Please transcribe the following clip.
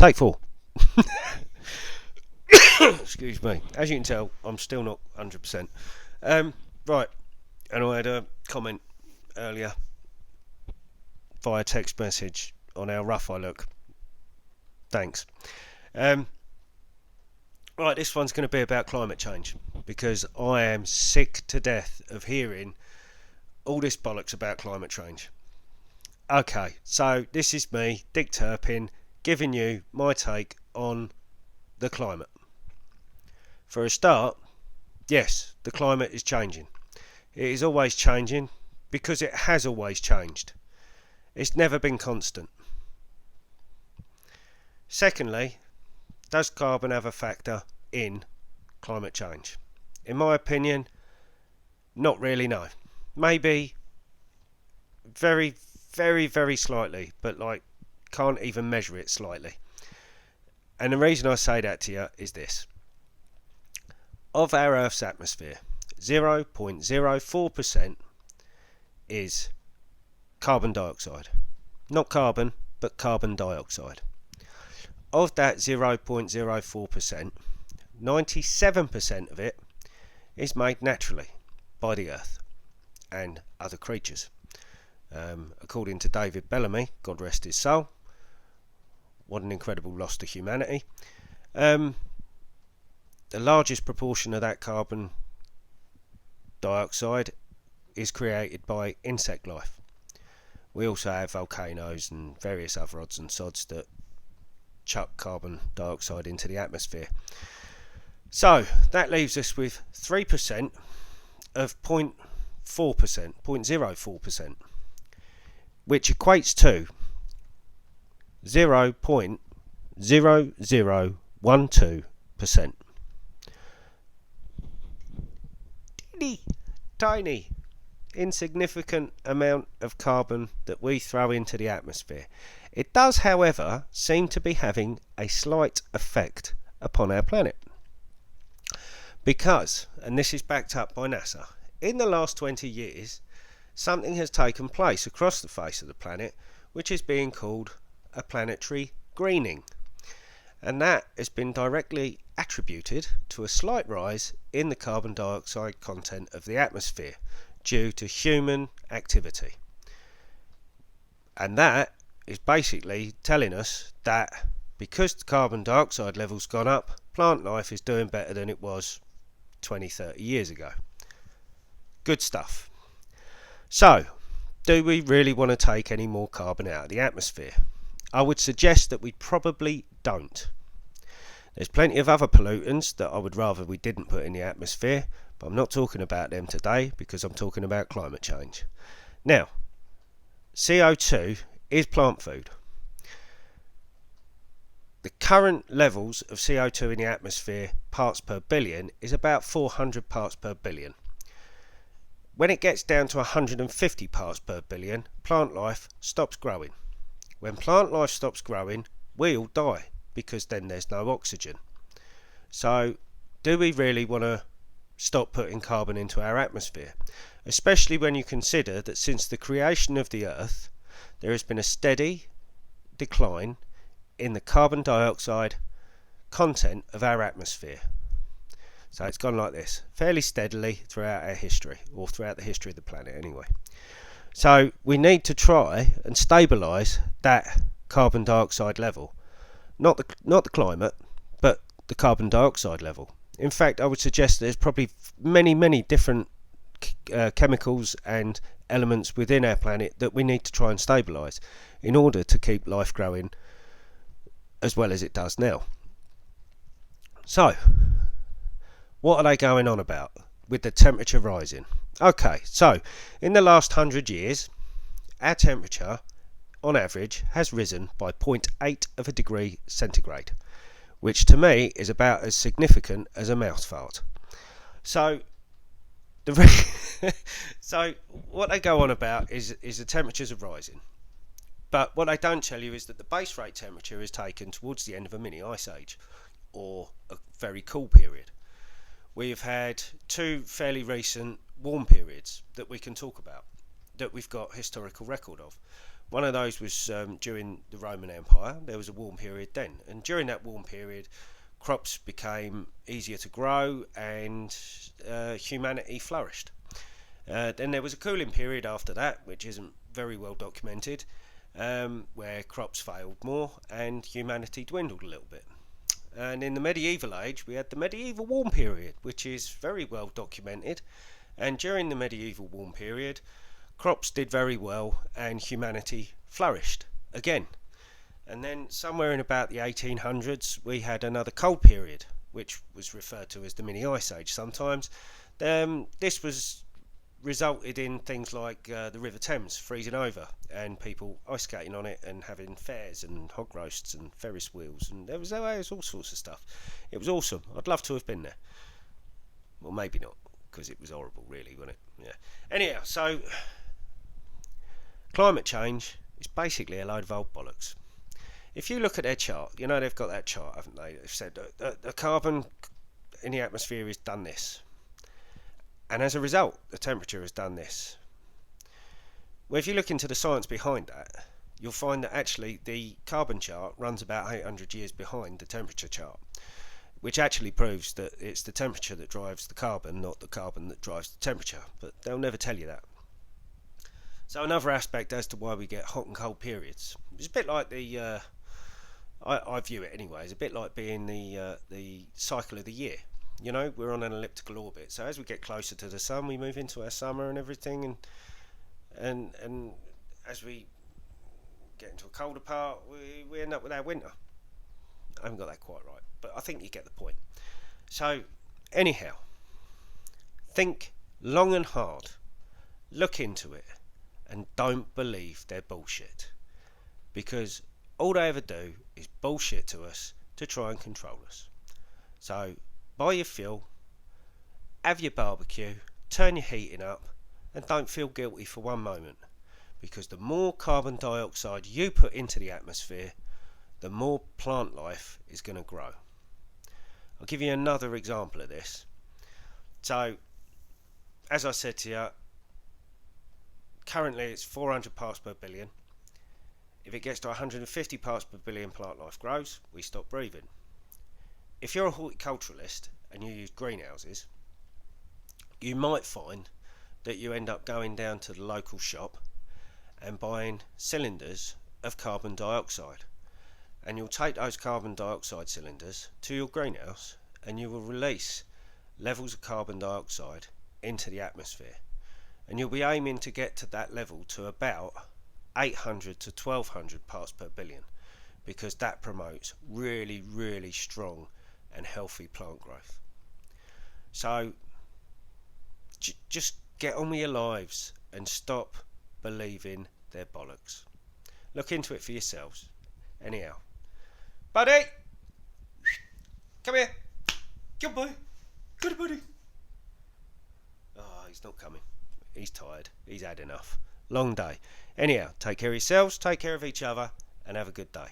Take four. Excuse me. As you can tell, I'm still not 100%. Right, and I had a comment earlier via text message on how rough I look. Thanks. Right, this one's going to be about climate change because I am sick to death of hearing all this bollocks about climate change. Okay, so this is me, Dick Turpin, giving you my take on the climate. For a start, yes, the climate is changing. It is always changing because it has always changed. It's never been constant. Secondly, does carbon have a factor in climate change? In my opinion, not really, no. Maybe very, very, very slightly, but can't even measure it slightly. And the reason I say that to you is this. Of our Earth's atmosphere, 0.04% is carbon dioxide. Not carbon, but carbon dioxide. Of that 0.04%, 97% of it is made naturally by the Earth and other creatures. According to David Bellamy, God rest his soul, what an incredible loss to humanity. The largest proportion of that carbon dioxide is created by insect life. We also have volcanoes and various other odds and sods that chuck carbon dioxide into the atmosphere. So that leaves us with 3% of 0.04%, which equates to 0.0012%. Tiny, insignificant amount of carbon that we throw into the atmosphere. It does, however, seem to be having a slight effect upon our planet. Because, and this is backed up by NASA, in the last 20 years, something has taken place across the face of the planet which is being called a planetary greening. And that has been directly attributed to a slight rise in the carbon dioxide content of the atmosphere due to human activity. And that is basically telling us that because the carbon dioxide level's gone up, plant life is doing better than it was 20, 30 years ago. Good stuff. So, do we really want to take any more carbon out of the atmosphere? I would suggest that we probably don't. There's plenty of other pollutants that I would rather we didn't put in the atmosphere, but I'm not talking about them today because I'm talking about climate change. Now, CO2 is plant food. The current levels of CO2 in the atmosphere, parts per billion, is about 400 parts per billion. When it gets down to 150 parts per billion, plant life stops growing. When plant life stops growing, we all die because then there's no oxygen. So, do we really want to stop putting carbon into our atmosphere? Especially when you consider that since the creation of the Earth, there has been a steady decline in the carbon dioxide content of our atmosphere. So it's gone like this, fairly steadily throughout our history, or throughout the history of the planet anyway. So we need to try and stabilise that carbon dioxide level. Not the climate, but the carbon dioxide level. In fact, I would suggest there's probably many different chemicals and elements within our planet that we need to try and stabilise in order to keep life growing as well as it does now. So, what are they going on about with the temperature rising? Okay, so in the last 100 years, our temperature on average has risen by 0.8 of a degree centigrade, which to me is about as significant as a mouse fart. So so what they go on about is the temperatures are rising. But what they don't tell you is that the base rate temperature is taken towards the end of a mini ice age, or a very cool period. We've had two fairly recent warm periods that we can talk about, that we've got historical record of. One of those was during the Roman Empire. There was a warm period then, and during that warm period, crops became easier to grow and humanity flourished. Then there was a cooling period after that, which isn't very well documented, where crops failed more and humanity dwindled a little bit. And in the medieval age, we had the medieval warm period, which is very well documented. And during the medieval warm period, crops did very well and humanity flourished again. And then somewhere in about the 1800s, we had another cold period, which was referred to as the mini ice age sometimes. This was resulted in things like the River Thames freezing over and people ice skating on it and having fairs and hog roasts and Ferris wheels, and there was all sorts of stuff. It was awesome. I'd love to have been there. Well, maybe not, because it was horrible, really, wasn't it? Yeah. Anyhow, so climate change is basically a load of old bollocks. If you look at their chart, you know they've got that chart, haven't they? They've said the carbon in the atmosphere has done this. And as a result, the temperature has done this. Well, if you look into the science behind that, you'll find that actually the carbon chart runs about 800 years behind the temperature chart, which actually proves that it's the temperature that drives the carbon, not the carbon that drives the temperature. But they'll never tell you that. So another aspect as to why we get hot and cold periods. It's a bit like I view it anyway, it's a bit like being the cycle of the year. You know, we're on an elliptical orbit, so as we get closer to the sun, we move into our summer and everything, and as we get into a colder part, we end up with our winter. I haven't got that quite right, but I think you get the point. So, anyhow, think long and hard, look into it, and don't believe their bullshit, because all they ever do is bullshit to us to try and control us. So, buy your fuel, have your barbecue, turn your heating up, and don't feel guilty for one moment, because the more carbon dioxide you put into the atmosphere, the more plant life is going to grow. I'll give you another example of this. So, as I said to you, currently it's 400 parts per billion. If it gets to 150 parts per billion, plant life grows, we stop breathing. If you're a horticulturalist and you use greenhouses, you might find that you end up going down to the local shop and buying cylinders of carbon dioxide. And you'll take those carbon dioxide cylinders to your greenhouse and you will release levels of carbon dioxide into the atmosphere. And you'll be aiming to get to that level to about 800 to 1200 parts per billion, because that promotes really, really strong and healthy plant growth. So just get on with your lives and stop believing their bollocks. Look into it for yourselves. Anyhow, buddy, come here. Good boy. Good buddy. Oh, he's not coming. He's tired. He's had enough. Long day. Anyhow, take care of yourselves, take care of each other, and have a good day.